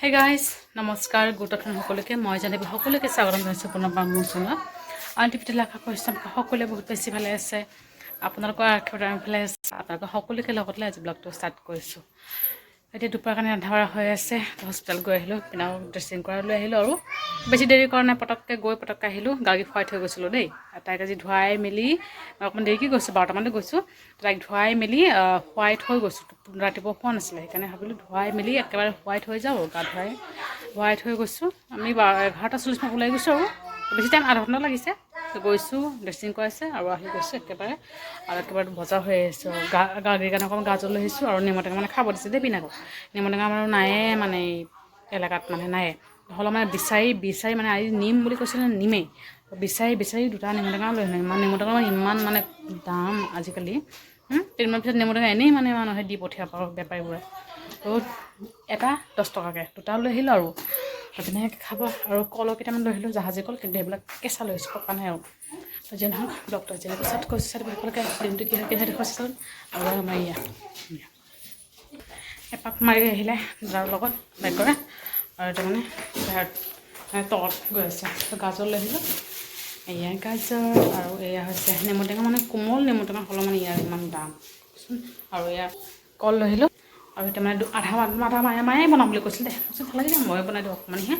Hey guys, নমস্কাৰ good afternoon সকলোকে মই জানিব সকলোকে স্বাগতম জনাইছোঁ পুনৰবাৰ মোৰ চেনেলত আনটিভিটিলৈ আশা কৰিছোঁ সকলোৱে বহুত বেছি ভালে আছে আপোনালোকৰ আশীৰ্বাদ আমি ভালে আছে আপোনালোকৰ সকলোকে লগত লৈ আজি ব্লগটো ষ্টাৰ্ট কৰিছোঁ এতিয়া দুপৰীয়াৰ কাৰণে ৰন্ধা বঢ়া হৈ আছে হস্পিটেল গৈ আহিলোঁ পিনাও ড্ৰেছিং কৰা লৈ আহিলোঁ আৰু বেছি দেৰি কৰা নাই পটককৈ গৈ পটককৈ আহিলোঁ গাড়ী খুৱাই থৈ গৈছিলোঁ দেই তাইক আজি ধুৱাই মেলি অকণমান দেৰিকৈ গৈছোঁ 12টামানতে গৈছোঁ তাইক ধুৱাই মেলি খুৱাই থৈ গৈছোঁ ৰাতিপুৱা খোৱা নাছিলে সেইকাৰণে ভাবিলোঁ ধুৱাই মেলি একেবাৰে খুৱাই থৈ যাওঁ গা ধুৱাই থৈ গৈছোঁ আমি 11:40 ওলাই গৈছোঁ আৰু বেছি টাইম আধা ঘণ্টা লাগিছে গৈছোঁ ড্ৰেছিং কৰাইছে আৰু আহি গৈছোঁ একেবাৰে বজাৰ হৈ আহিছোঁ গাড়ীৰ কাৰণে অকণমান গাজৰ লৈ আহিছোঁ আৰু নেমু টেঙা মানে খাব দিছে দেই পিনাকো নেমু টেঙা আমাৰ নায়ে মানে এলেকাত মানে নায়ে হ'লেও মানে বিচাৰি মানে আজি নিম বুলি কৈছিলে নিমেই বিচাৰি দুটা নেমু টেঙা লৈ আহিলোঁ ইমান নেমু টেঙা ইমান মানে দাম আজিকালি কেইদিনমান পিছত নেমু টেঙা এনেই মানে মানুহে দি পঠিয়াব বেপাৰীবোৰে তো এটা 10 টকাকৈ দুটা লৈ আহিলোঁ আৰু তেনেকৈ খাব আৰু কলৰ কেইটামান লৈ আহিলোঁ জাহাজী কল কিন্তু সেইবিলাক কেঁচা লৈ আহিছোঁ পকা নাই আৰু যে নহয় ডক্টৰ যেনেকৈ চাট কৈছে চাট সকলোকে দিনটো কি হয় দেখুৱাইছে আৰু আমাৰ এপাক মাৰি আহিলে যাৰ লগত বাইকৰে আৰু তাৰমানে তলত গৈ আছে গাজৰ লৈ আহিলোঁ এয়া গাজৰ আৰু এয়া হৈছে নেমু টেঙা মানে কোমল নেমু টেঙা হ'লেও মানে ইয়াৰ ইমান দাম আৰু এয়া কল লৈ আহিলোঁ আৰু এতিয়া মানে আধা মায়ে বনাম বুলি কৈছিলে দেই ভাল লাগে ময়ে বনাই দিওঁ অকণমানিহে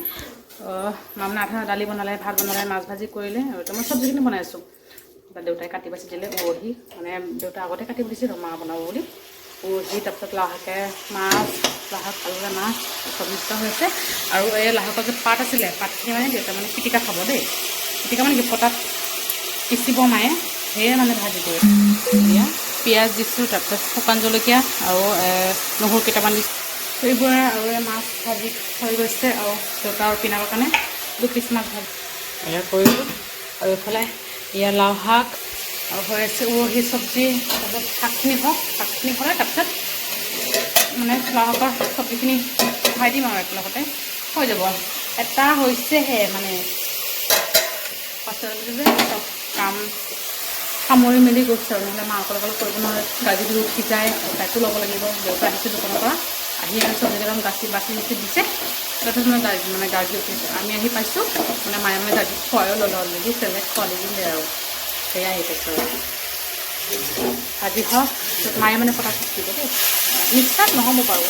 মা মানে আধা দালি বনালে ভাত বনালে মাছ ভাজি কৰিলে আৰু এতিয়া মই চব্জিখিনি বনাই আছোঁ দেউতাই কাটি বাচি দিলে উৰহি মানে দেউতাই আগতে কাটি দিছিল মা বনাব বুলি উৰহি তাৰপিছত লাহেকৈ মাছ লাহক আলুৰে মাছ চব্জি দুটা হৈছে আৰু এই লাহকৰ যে পাত আছিলে পাতখিনি মানে দেউতা মানে পিটিকা খাব দেই পিটিকা মানে কি পটাত পিচিব মায়ে সেয়ে মানে ভাজি কৰি এতিয়া পিঁয়াজ দিছোঁ তাৰপিছত শুকান জলকীয়া আৰু নহৰু কেইটামান দিছোঁ এইবোৰে আৰু মাছ ভাজি হৈ গৈছে আৰু দেউতা আৰু পিনাকৰ কাৰণে 2 পিচ মাছ ভাজি এয়া কৰিলোঁ আৰু এইফালে এয়া লাও শাক আৰু হৈ আছে উৰহি চব্জি তাৰপিছত শাকখিনি হ'লে তাৰপিছত মানে লাও শাকৰ চব্জিখিনি খাই দিম আৰু একেলগতে হৈ যাব এটা হৈছেহে মানে পাচলি যে চব কাম সামৰি মেলি গৈছে আৰু নহ'লে মাকৰ লগত কৰিব নোৱাৰে গাড়ী ধুই উঠি যায় তাইকো ল'ব লাগিব দেউতা আহিছে দোকানৰ পৰা আহি আৰু চব্জি কেইটামান বাচি দিছে তাৰপিছত মানে গাড়ী উঠিছে আমি আহি পাইছোঁ মানে মায়ে মানে গাড়ী খোৱাইও ল'লে অলৰেডি চেলেক খোৱালি দিলে আৰু সেয়াই আহি পাইছোঁ আৰু ভাজি হওক মায়ে মানে পটাত দিব দেই মিক্সাত নহ'ব বাৰু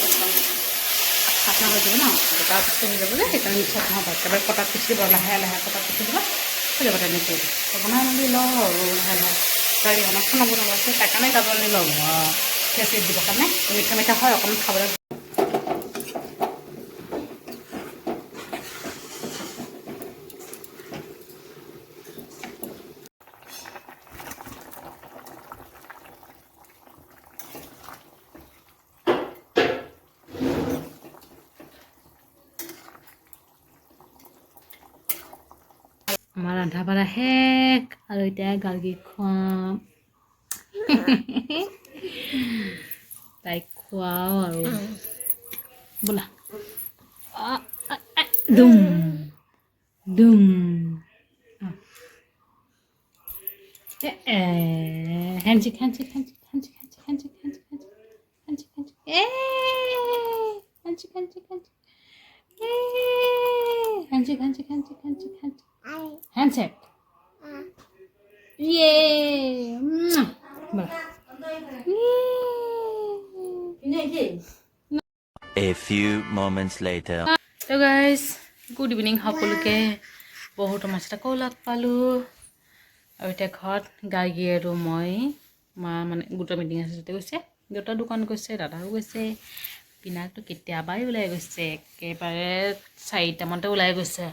আঠা হৈ যাব ন গোটা বস্তু হৈ যাব যে সেইকাৰণে মিক্সাত নহ'ব একেবাৰে পটাত পিচি দিব লাহে পটাত পিচি দিব হৈ যাব তেনেকৈ বনাই মেলি লওঁ আৰু লাহে গাড়ী অকণমান খানা বনাব আছে তাৰ কাৰণে গাজৰ আনি লওঁ ফেচিত দিবৰ কাৰণে মিঠা হয় অকণমান খাবলৈ আমাৰ ৰন্ধা বঢ়া শেষ আৰু এতিয়া গাৰ্গী খুৱাম তাইক খুৱাওঁ আৰু বোলা দুম দুম হেঞ্চিক handshake. Yay! A few moments later. So guys, good evening সকলোকে বহুত মাছটা কলাক পালোঁ আৰু এতিয়া ঘৰত গাৰ্গী আৰু মই মা মানে গোটৰ মিটিং আছে তাতে গৈছে দেউতাৰ দোকান গৈছে দাদাও গৈছে পিনাকটো কেতিয়াবাই ওলাই গৈছে একেবাৰে 4টামানতে ওলাই গৈছে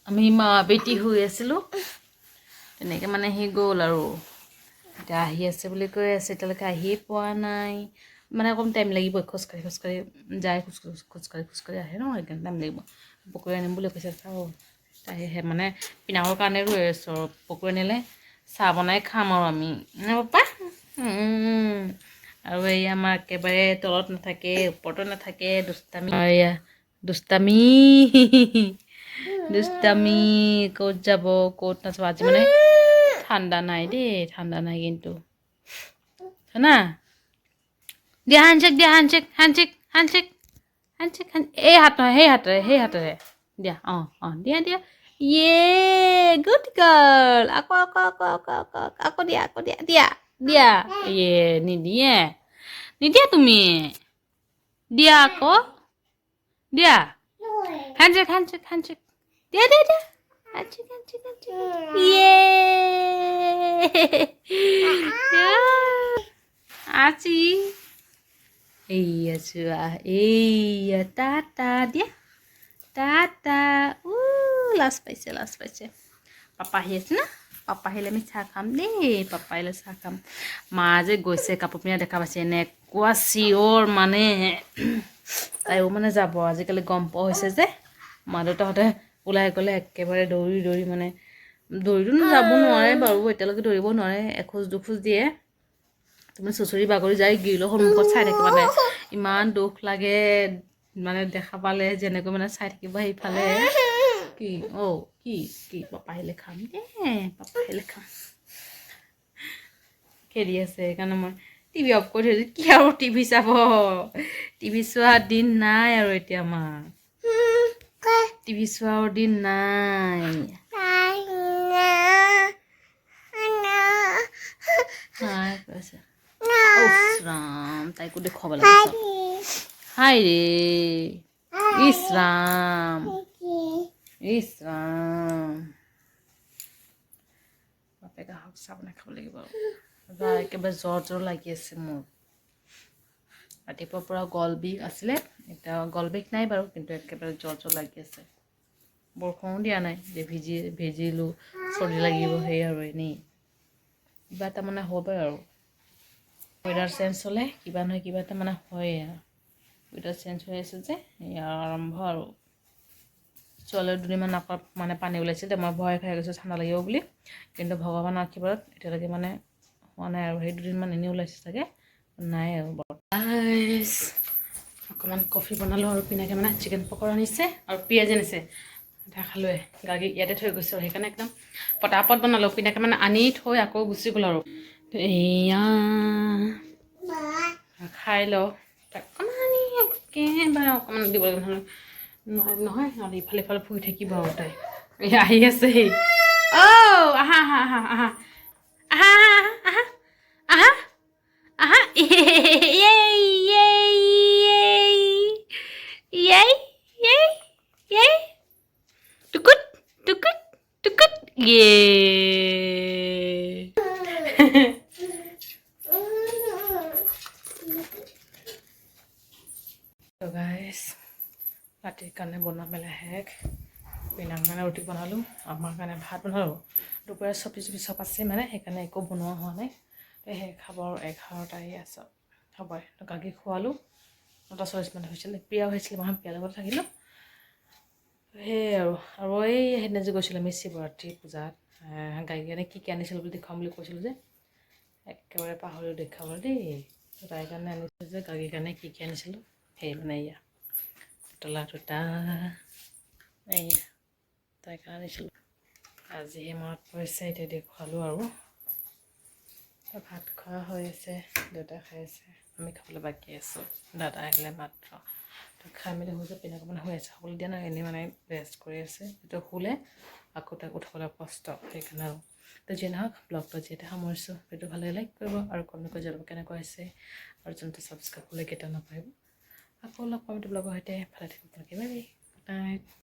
আমি মা বেটি হৈ আছিলোঁ তেনেকৈ মানে সি গ'ল আৰু এতিয়া আহি আছে বুলি কৈ আছে এতিয়ালৈকে আহিয়ে পোৱা নাই মানে অকণ টাইম লাগিব খোজকাঢ়ি যায় খোজকাঢ়ি আহে ন সেইকাৰণে টাইম লাগিব পকৰি আনিম বুলি কৈছে চাওঁ তাই মানে পিনাকৰ কাৰণে ৰৈ আছোঁ আৰু পকৰি আনিলে চাহ বনাই খাম আৰু আমি পাপা আৰু এই আমাৰ একেবাৰে তলত নাথাকে ওপৰতো নাথাকে দুষ্টামি ক'ত যাব ক'ত নাযাব আজি মানে ঠাণ্ডা নাই দেই ঠাণ্ডা নাই কিন্তু না দিয়া handshake handshake, এই হাতৰ সেই হাতেৰে দিয়া দিয়া good girl আকৌ দিয়া নিদিয়া তুমি দিয়া আকৌ দিয়া handshake দিয়া handshake আজি এইয়া টাটা দিয়া টাটা লাজ পাইছে পাপা আহি আছে না পাপা আহিলে আমি চাহ খাম দেই পাপা আহিলে চাহ খাম মা যে গৈছে কাপোৰ পিন্ধা দেখা পাইছে এনেকুৱা চিঞৰ মানে তাইও মানে যাব আজিকালি গম পোৱা হৈছে যে মা দেউতাহঁতে ওলাই গ'লে একেবাৰে দৌৰি মানে দৌৰিটো যাব নোৱাৰে বাৰু এতিয়ালৈকে দৌৰিব নোৱাৰে এখোজ দুখোজ দিয়ে তুমি চুচৰি বাগৰি যায় গিৰিলৰ সন্মুখত চাই থাকিব মানে ইমান দুখ লাগে মানে দেখা পালে যেনেকৈ মানে চাই থাকিব সেইফালে কি পাপা আহিলে খাম খেলি আছে সেইকাৰণে মই টিভি অফ কৰি থৈছোঁ কি আৰু টিভি চাব টিভি চোৱাৰ দিন নাই আৰু এতিয়া আমাৰ টিভি চোৱাৰ দিন নাই কৈছে ৰাম তাইকো দেখুৱাব লাগে হাই ৰে ইছ ৰাম বাপেক আহক চাহ বনাই খাব লাগিব একেবাৰে জ্বৰ লাগি আছে মোৰ ৰাতিপুৱাৰ পৰা গল বিষ আছিলে এতিয়া গল বিষ নাই বাৰু কিন্তু একেবাৰে জ্বৰ লাগি আছে বৰষুণো দিয়া নাই যে ভিজিলোঁ চৰ্দি লাগিব সেই আৰু এনেই কিবা এটা মানে হ'ব আৰু ৱেডাৰ চেঞ্জ হ'লে কিবা নহয় কিবা এটা মানে হয় আৰু ৱেডাৰ চেঞ্জ হৈ আছে যে ইয়াৰ আৰম্ভ আৰু ছোৱালীৰ দুদিনমান নাকত মানে পানী ওলাইছিল মই ভয় খাই গৈছোঁ ঠাণ্ডা লাগিব বুলি কিন্তু ভগৱানৰ আশীৰ্বাদত এতিয়ালৈকে মানে হোৱা নাই আৰু সেই দুদিনমান এনেই ওলাইছে চাগে নাই আৰু অকণমান কফি বনালোঁ আৰু পিনাকে মানে চিকেন পকৰা আনিছে আৰু পিঁয়াজ আনিছে খালোৱে গাড়ী ইয়াতে থৈ গৈছোঁ আৰু সেইকাৰণে একদম পটাপট বনালোঁ পিনাকে মানে আনি থৈ আকৌ গুচি গ'ল আৰু এয়া খাই লওঁ অকণমান দিব নহয় আৰু ইফালে ফুৰি থাকিব আৰু তাই আহি আছে আহা তো গাইছ ৰাতিৰ কাৰণে বনোৱা মেলা শেষ পিনাৰ কাৰণে ৰুটি বনালোঁ আমাৰ কাৰণে ভাত বনালোঁ দুপৰীয়া চব্জি চব আছে মানে সেইকাৰণে একো বনোৱা হোৱা নাই সেই খাবৰ 11টাই আছে খাবই গাখীৰ খোৱালোঁ 9:40 হৈছিলে প্ৰিয়া হৈছিলে মই প্ৰিয়াৰ লগত থাকিলোঁ সেই আৰু এই সেইদিনা যে গৈছিলোঁ আমি শিৱৰাত্ৰি পূজাত গাড়ী কাৰণে কি আনিছিলোঁ বুলি দেখুৱাম বুলি কৈছিলোঁ যে একেবাৰে পাহৰিলোঁ দেখাবলৈ দেই তাইৰ কাৰণে আনিছিলোঁ যে গাড়ীৰ কাৰণে কি আনিছিলোঁ সেই মানে এয়া পুতলা দুটা এয়া তাইৰ কাৰণে আনিছিলোঁ আজিহে মনত পৰিছে এতিয়া দেখুৱালোঁ আৰু ভাত খোৱা হৈ আছে দেউতা খাই আছে আমি খাবলৈ বাকী আছোঁ দাদা আহিলে মাত্ৰ তো খাই মেলি হৈ যায় পিনে অকণমান হৈ আছে সকলো দিয়া নাই এনেই মানে ৰেষ্ট কৰি আছে যিটো শুলে আকৌ তাক উঠাবলৈ কষ্ট সেইকাৰণে আৰু তো যিয়ে নহওক ব্লগটো যিহেতু সামৰিছোঁ ভিডিঅ' ভালে লাইক কৰিব আৰু কমেণ্ট কৰি জনাব কেনেকুৱা হৈছে আৰু যোনটো ছাবস্ক্ৰাইব কৰিলে কেতিয়াও নাপাৰিব আকৌ লগ পাম ব্লগৰ সৈতে ভালে থাকিব বাই বাই